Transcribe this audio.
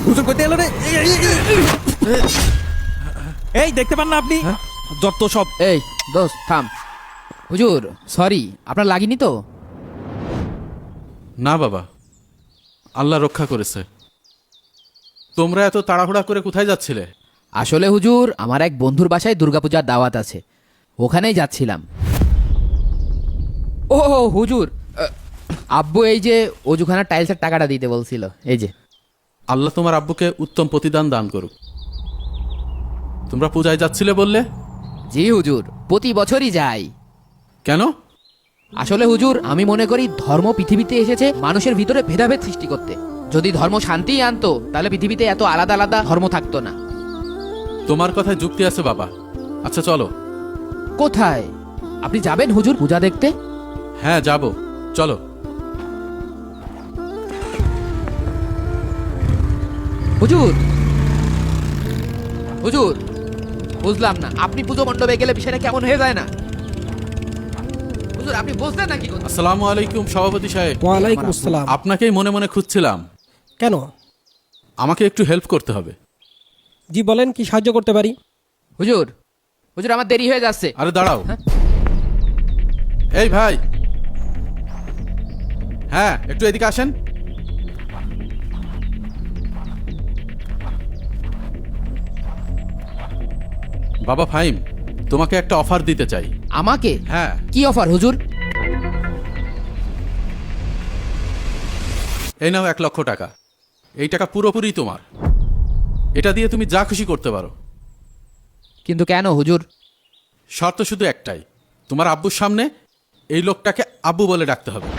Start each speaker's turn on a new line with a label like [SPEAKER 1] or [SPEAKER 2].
[SPEAKER 1] হুজুর কইতে এলো রে। এই দেখতে পান না আপনি? যত সব।
[SPEAKER 2] এই দোস্ত থাম। হুজুর সরি, আপনার লাগেনি তো?
[SPEAKER 3] না বাবা, আল্লাহ রক্ষা করেছে। তোমরা এত তাড়াহুড়া করে কোথায় যাচ্ছিলে?
[SPEAKER 2] আসলে হুজুর, আমার এক বন্ধুর বাসায় দুর্গাপূজার দাওয়াত আছে, ওখানেই যাচ্ছিলাম। ও হুজুর, আব্বু এই যে অজুখানার টাইলসের টাকাটা দিতে বলছিল, এই যে।
[SPEAKER 3] আল্লাহ তোমার আব্বুকে উত্তম প্রতিদান দান করুক। তোমরা পূজায় যাচ্ছিলে বললে?
[SPEAKER 2] জি হুজুর, প্রতি বছরই যাই।
[SPEAKER 3] কেন?
[SPEAKER 2] আসলে হুজুর, আমি মনে করি ধর্ম পৃথিবীতে এসেছে মানুষের ভিতরে ভেদাভেদ সৃষ্টি করতে। যদি ধর্ম শান্তিই আনতো, তাহলে পৃথিবীতে এত আলাদা আলাদা ধর্ম থাকতো না।
[SPEAKER 3] তোমার কথায় যুক্তি আছে বাবা। আচ্ছা চলো।
[SPEAKER 2] কোথায়? আপনি যাবেন হুজুর পূজা দেখতে?
[SPEAKER 3] হ্যাঁ যাব, চলো।
[SPEAKER 2] হুজুর হুজুর, বুঝলাম না, আপনি পুজো মণ্ডপে গেলে বিষয়টা কেমন হয়ে যায় না? হুজুর আপনি বুঝলেন না কি কথা?
[SPEAKER 3] আসসালামু আলাইকুম সভাপতি সাহেব।
[SPEAKER 4] ওয়ালাইকুম আসসালাম।
[SPEAKER 3] আপনাকেই মনে মনে খুঁজছিলাম।
[SPEAKER 4] কেন?
[SPEAKER 3] আমাকে একটু হেল্প করতে হবে।
[SPEAKER 4] জি বলেন, কি সাহায্য করতে পারি?
[SPEAKER 2] হুজুর হুজুর, আমার দেরি হয়ে যাচ্ছে।
[SPEAKER 3] আরে দাঁড়াও।
[SPEAKER 2] হ্যাঁ?
[SPEAKER 3] এই ভাই, হ্যাঁ একটু এদিকে আসেন। বাবা ফাহিম, তোমাকে একটা অফার দিতে চাই।
[SPEAKER 2] আমাকে?
[SPEAKER 3] হ্যাঁ।
[SPEAKER 2] কি অফার হুজুর?
[SPEAKER 3] এই নাও 1,00,000 টাকা। এই টাকা পুরোপুরি তোমার। এটা দিয়ে তুমি যা খুশি করতে পারো।
[SPEAKER 2] কিন্তু কেন হুজুর?
[SPEAKER 3] শর্ত শুধু একটাই, তোমার আব্বুর সামনে এই লোকটাকে আব্বু বলে ডাকতে হবে।